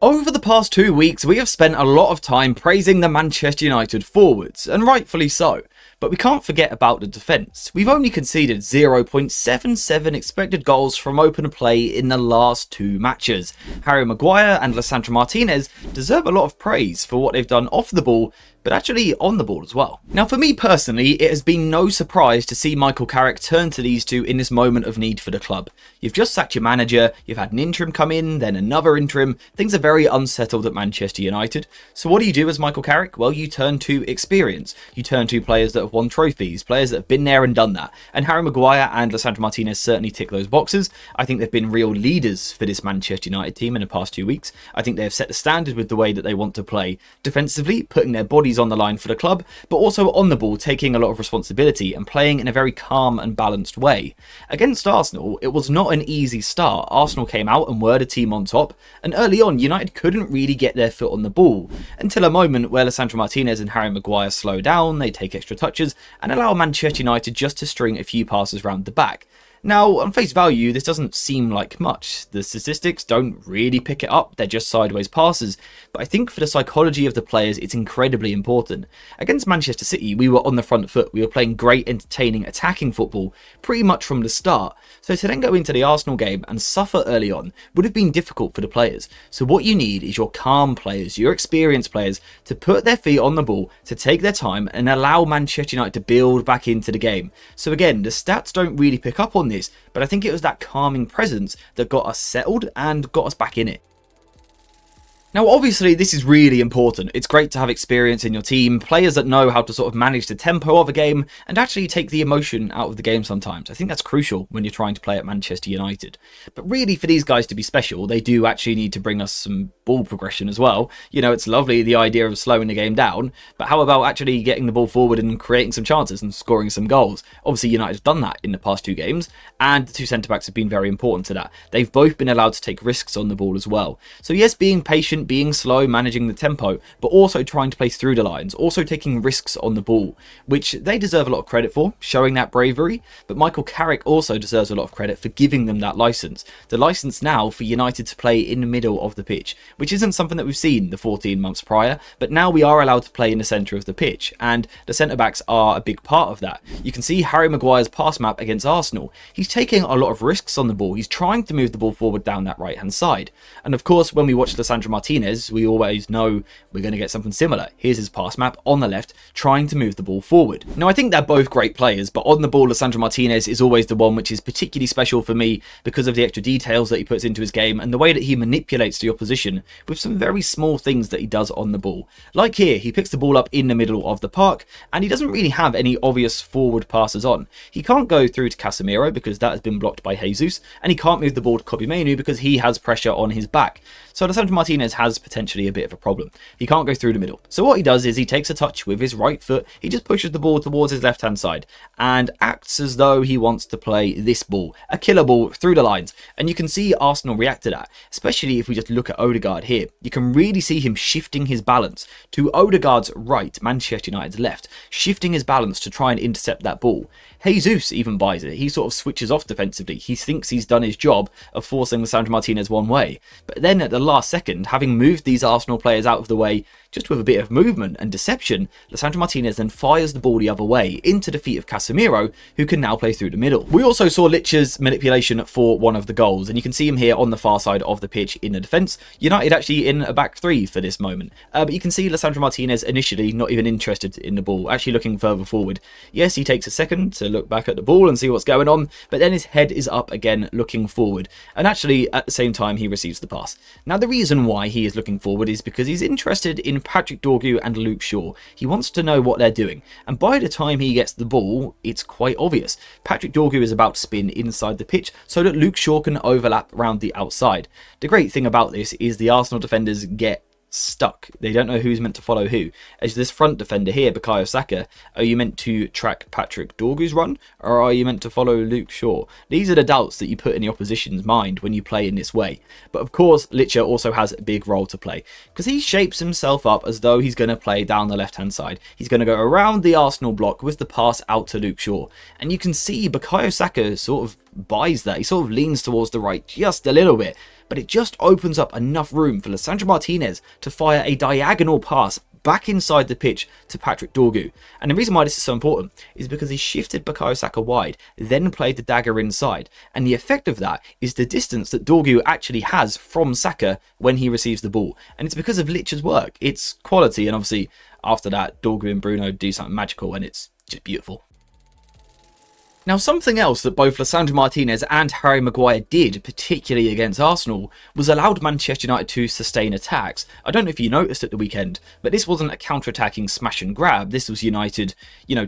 Over the past 2 weeks, we have spent a lot of time praising the Manchester United forwards, and rightfully so. But we can't forget about the defence. We've only conceded 0.77 expected goals from open play in the last 2 matches. Harry Maguire and Lisandro Martinez deserve a lot of praise for what they've done off the ball, but actually on the ball as well. Now for me personally, it has been no surprise to see Michael Carrick turn to these two in this moment of need for the club. You've just sacked your manager, you've had an interim come in, then another interim. Things are very unsettled at Manchester United. So what do you do as Michael Carrick? Well, you turn to experience. You turn to players that have won trophies, players that have been there and done that. And Harry Maguire and Lisandro Martinez certainly tick those boxes. I think they've been real leaders for this Manchester United team in the past 2 weeks. I think they have set the standard with the way that they want to play defensively, putting their bodies on the line for the club, but also on the ball, taking a lot of responsibility and playing in a very calm and balanced way. Against Arsenal, it was not an easy start. Arsenal came out and were the team on top, and early on, United couldn't really get their foot on the ball, until a moment where Lisandro Martinez and Harry Maguire slow down, they take extra touches, and allow Manchester United just to string a few passes round the back. Now, on face value, this doesn't seem like much. The statistics don't really pick it up, they're just sideways passes, but I think for the psychology of the players, it's incredibly important. Against Manchester City, we were on the front foot, we were playing great, entertaining, attacking football, pretty much from the start. So to then go into the Arsenal game and suffer early on would have been difficult for the players. So what you need is your calm players, your experienced players, to put their feet on the ball, to take their time and allow Manchester United to build back into the game. So again, the stats don't really pick up on this, but I think it was that calming presence that got us settled and got us back in it. Now obviously this is really important. It's great to have experience in your team, players that know how to sort of manage the tempo of a game and actually take the emotion out of the game sometimes. I think that's crucial when you're trying to play at Manchester United. But really for these guys to be special, they do actually need to bring us some ball progression as well. You know, it's lovely the idea of slowing the game down, but how about actually getting the ball forward and creating some chances and scoring some goals? Obviously United have done that in the past 2 games, and the 2 centre-backs have been very important to that. They've both been allowed to take risks on the ball as well. So yes, being patient, being slow, managing the tempo, but also trying to play through the lines, also taking risks on the ball, which they deserve a lot of credit for, showing that bravery, but Michael Carrick also deserves a lot of credit for giving them that licence. The licence now for United to play in the middle of the pitch, which isn't something that we've seen the 14 months prior, but now we are allowed to play in the centre of the pitch, and the centre-backs are a big part of that. You can see Harry Maguire's pass map against Arsenal. He's taking a lot of risks on the ball, he's trying to move the ball forward down that right-hand side, and of course when we watch Lisandro Martinez, we always know we're going to get something similar. Here's his pass map on the left, trying to move the ball forward. Now I think they're both great players, but on the ball Lisandro Martinez is always the one which is particularly special for me because of the extra details that he puts into his game and the way that he manipulates the opposition with some very small things that he does on the ball. Like here, he picks the ball up in the middle of the park and he doesn't really have any obvious forward passes on. He can't go through to Casemiro because that has been blocked by Jesus, and he can't move the ball to Kobbie Mainoo because he has pressure on his back. So Lisandro Martinez has potentially a bit of a problem. He can't go through the middle. So what he does is he takes a touch with his right foot, he just pushes the ball towards his left hand side and acts as though he wants to play this ball, a killer ball through the lines. And you can see Arsenal react to that, especially if we just look at Odegaard here. You can really see him shifting his balance to Odegaard's right, Manchester United's left, shifting his balance to try and intercept that ball. Jesus even buys it. He sort of switches off defensively. He thinks he's done his job of forcing Lisandro Martinez one way. But then at the last second, having moved these Arsenal players out of the way just with a bit of movement and deception, Lisandro Martinez then fires the ball the other way into the feet of Casemiro, who can now play through the middle. We also saw Lich's manipulation for one of the goals, and you can see him here on the far side of the pitch in the defence. United actually in a back 3 for this moment, but you can see Lisandro Martinez initially not even interested in the ball, actually looking further forward. Yes, he takes a second to look back at the ball and see what's going on, but then his head is up again looking forward, and actually at the same time he receives the pass. Now the reason why he is looking forward is because he's interested in Patrick Dorgu and Luke Shaw. He wants to know what they're doing, and by the time he gets the ball, it's quite obvious. Patrick Dorgu is about to spin inside the pitch so that Luke Shaw can overlap around the outside. The great thing about this is the Arsenal defenders get stuck. They don't know who's meant to follow who. As this front defender here, Bukayo Saka, are you meant to track Patrick Dorgu's run, or are you meant to follow Luke Shaw? These are the doubts that you put in the opposition's mind when you play in this way. But of course, Licha also has a big role to play, because he shapes himself up as though he's going to play down the left-hand side. He's going to go around the Arsenal block with the pass out to Luke Shaw. And you can see Bukayo Saka sort of buys that. He sort of leans towards the right just a little bit. but it just opens up enough room for Lisandro Martinez to fire a diagonal pass back inside the pitch to Patrick Dorgu. And the reason why this is so important is because he shifted Bukayo Saka wide, then played the dagger inside. And the effect of that is the distance that Dorgu actually has from Saka when he receives the ball. And it's because of Lich's work. It's quality, and obviously after that, Dorgu and Bruno do something magical, and it's just beautiful. Now, something else that both Lisandro Martinez and Harry Maguire did, particularly against Arsenal, was allowed Manchester United to sustain attacks. I don't know if you noticed at the weekend, but this wasn't a counter-attacking smash and grab. This was United,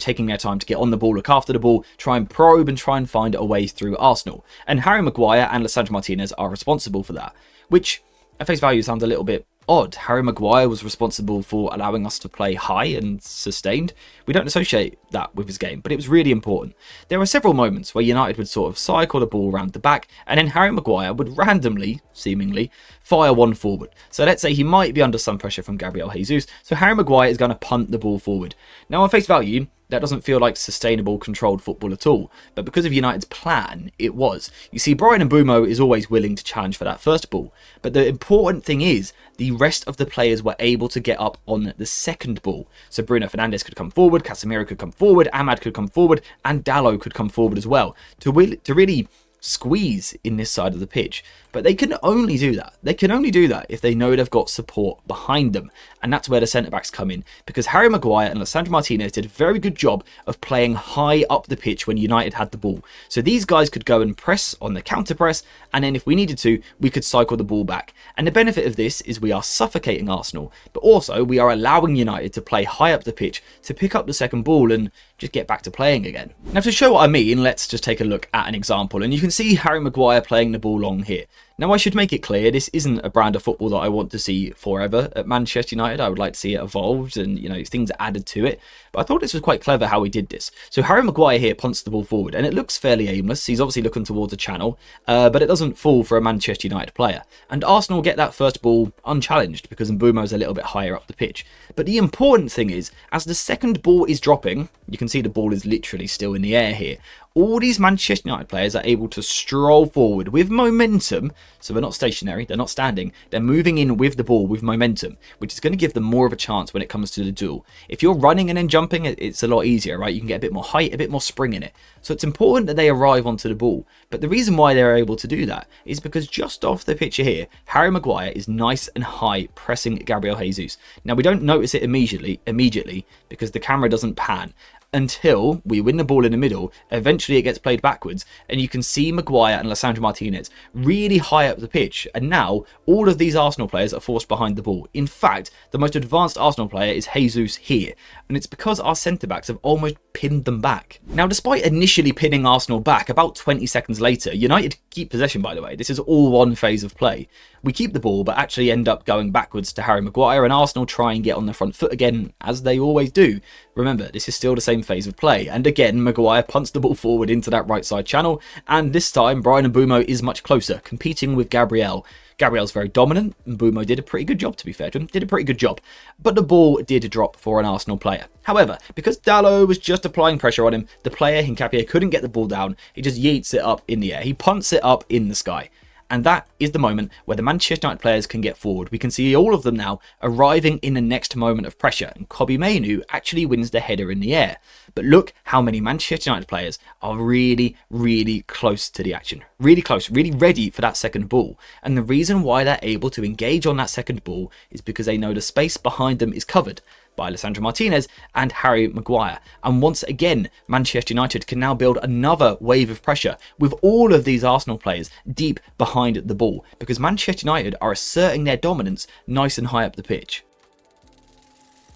taking their time to get on the ball, look after the ball, try and probe and try and find a way through Arsenal. And Harry Maguire and Lisandro Martinez are responsible for that, which at face value sounds a little bit odd. Harry Maguire was responsible for allowing us to play high and sustained. We don't associate that with his game, but it was really important. There were several moments where United would sort of cycle the ball around the back, and then Harry Maguire would randomly, seemingly, fire one forward. So let's say he might be under some pressure from Gabriel Jesus, so Harry Maguire is going to punt the ball forward. Now, on face value, that doesn't feel like sustainable, controlled football at all. But because of United's plan, it was. You see, Bryan Mbeumo is always willing to challenge for that first ball. But the important thing is, the rest of the players were able to get up on the second ball. So Bruno Fernandes could come forward, Casemiro could come forward, Ahmad could come forward, and Dalot could come forward as well. To really squeeze in this side of the pitch. But they can only do that. They can only do that if they know they've got support behind them. And that's where the centre-backs come in. Because Harry Maguire and Lisandro Martinez did a very good job of playing high up the pitch when United had the ball. So these guys could go and press on the counter-press, and then if we needed to, we could cycle the ball back. And the benefit of this is we are suffocating Arsenal, but also we are allowing United to play high up the pitch to pick up the second ball and just get back to playing again. Now, to show what I mean, let's just take a look at an example. And you can see Harry Maguire playing the ball long here. Now, I should make it clear, this isn't a brand of football that I want to see forever at Manchester United. I would like to see it evolved and, things added to it. But I thought this was quite clever how he did this. So Harry Maguire here punts the ball forward, and it looks fairly aimless. He's obviously looking towards a channel, but it doesn't fall for a Manchester United player. And Arsenal get that first ball unchallenged because Mbeumo's a little bit higher up the pitch. But the important thing is, as the second ball is dropping, you can see the ball is literally still in the air here. All these Manchester United players are able to stroll forward with momentum. So they're not stationary, they're not standing, they're moving in with the ball with momentum, which is going to give them more of a chance when it comes to the duel. If you're running and then jumping, it's a lot easier, right? You can get a bit more height, a bit more spring in it. So it's important that they arrive onto the ball. But the reason why they're able to do that is because just off the picture here, Harry Maguire is nice and high pressing Gabriel Jesus. Now, we don't notice it immediately because the camera doesn't pan until we win the ball in the middle. Eventually it gets played backwards, and you can see Maguire and Lisandro Martinez really high up the pitch, and now all of these Arsenal players are forced behind the ball. In fact, the most advanced Arsenal player is Jesus here, and it's because our centre-backs have almost pinned them back. Now, despite initially pinning Arsenal back, about 20 seconds later, United keep possession, by the way. This is all one phase of play. We keep the ball, but actually end up going backwards to Harry Maguire, and Arsenal try and get on the front foot again, as they always do. Remember, this is still the same phase of play, and again, Maguire punts the ball forward into that right side channel, and this time, Bryan Mbeumo is much closer, competing with Gabriel. Gabriel's very dominant, and Mbeumo did a pretty good job, to be fair to him, did a pretty good job. But the ball did drop for an Arsenal player. However, because Dalot was just applying pressure on him, the player, Hincapié, couldn't get the ball down. He just yeets it up in the air. He punts it up in the sky. And that is the moment where the Manchester United players can get forward. We can see all of them now arriving in the next moment of pressure. And Kobbie Mainoo actually wins the header in the air. But look how many Manchester United players are really, really close to the action. Really close, really ready for that second ball. And the reason why they're able to engage on that second ball is because they know the space behind them is covered by Lisandro Martinez and Harry Maguire. And once again, Manchester United can now build another wave of pressure with all of these Arsenal players deep behind the ball, because Manchester United are asserting their dominance nice and high up the pitch.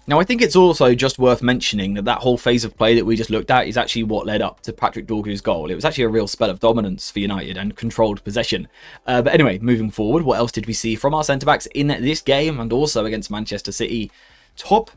Now, I think it's also just worth mentioning that whole phase of play that we just looked at is actually what led up to Patrick Dorgu's goal. It was actually a real spell of dominance for United and controlled possession. But anyway, moving forward, what else did we see from our centre-backs in this game and also against Manchester City? Top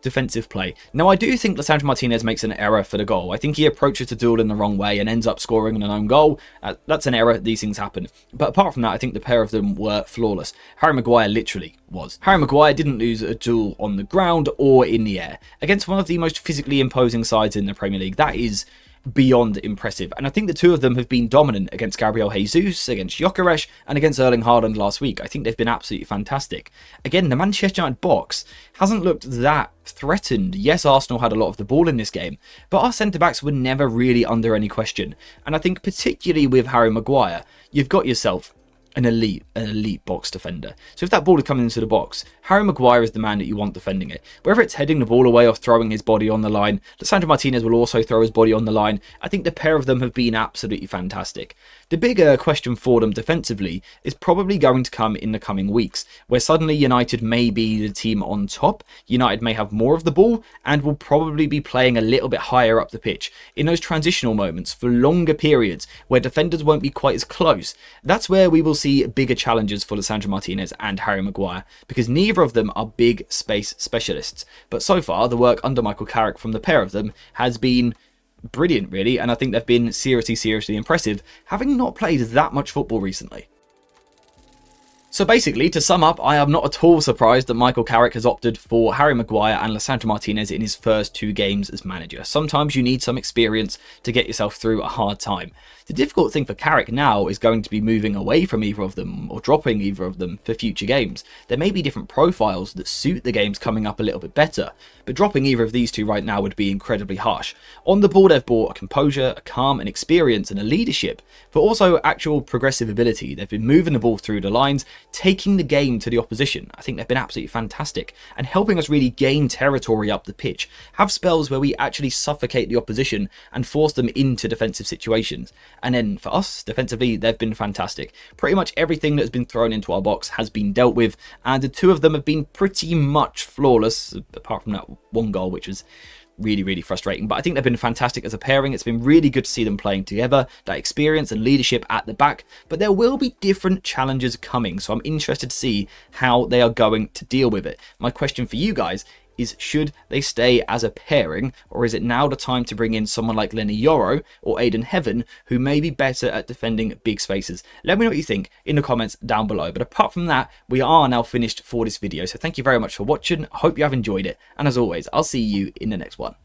defensive play. Now, I do think Lisandro Martinez makes an error for the goal. I think he approaches the duel in the wrong way and ends up scoring an own goal. That's an error. These things happen. But apart from that, I think the pair of them were flawless. Harry Maguire literally was. Harry Maguire didn't lose a duel on the ground or in the air against one of the most physically imposing sides in the Premier League. That is beyond impressive. And I think the two of them have been dominant against Gabriel Jesus, against Gyökeres, and against Erling Haaland last week. I think they've been absolutely fantastic. Again, the Manchester United box hasn't looked that threatened. Yes, Arsenal had a lot of the ball in this game, but our centre-backs were never really under any question. And I think particularly with Harry Maguire, you've got yourself an elite box defender. So if that ball is coming into the box, Harry Maguire is the man that you want defending it. Whether it's heading the ball away or throwing his body on the line, Lisandro Martinez will also throw his body on the line. I think the pair of them have been absolutely fantastic. The bigger question for them defensively is probably going to come in the coming weeks, where suddenly United may be the team on top, United may have more of the ball, and will probably be playing a little bit higher up the pitch. In those transitional moments, for longer periods, where defenders won't be quite as close, that's where we will see bigger challenges for Lisandro Martinez and Harry Maguire, because neither of them are big space specialists. But so far, the work under Michael Carrick from the pair of them has been brilliant, really, and I think they've been seriously impressive, having not played that much football recently. So basically, to sum up, I am not at all surprised that Michael Carrick has opted for Harry Maguire and Lisandro Martinez in his first 2 games as manager. Sometimes you need some experience to get yourself through a hard time. The difficult thing for Carrick now is going to be moving away from either of them or dropping either of them for future games. There may be different profiles that suit the games coming up a little bit better, but dropping either of these two right now would be incredibly harsh. On the ball, they've brought a composure, a calm, an experience and a leadership, but also actual progressive ability. They've been moving the ball through the lines, taking the game to the opposition. I think they've been absolutely fantastic and helping us really gain territory up the pitch, have spells where we actually suffocate the opposition and force them into defensive situations. And then for us, defensively, they've been fantastic. Pretty much everything that's been thrown into our box has been dealt with, and the two of them have been pretty much flawless, apart from that one goal, which was really frustrating. But I think they've been fantastic as a pairing. It's been really good to see them playing together, that experience and leadership at the back. But there will be different challenges coming, so I'm interested to see how they are going to deal with it. My question for you guys is, should they stay as a pairing, or is it now the time to bring in someone like Lenny Yoro or Aiden Heaven, who may be better at defending big spaces? Let me know what you think in the comments down below. But apart from that, we are now finished for this video, so thank you very much for watching. I hope you have enjoyed it, and as always, I'll see you in the next one.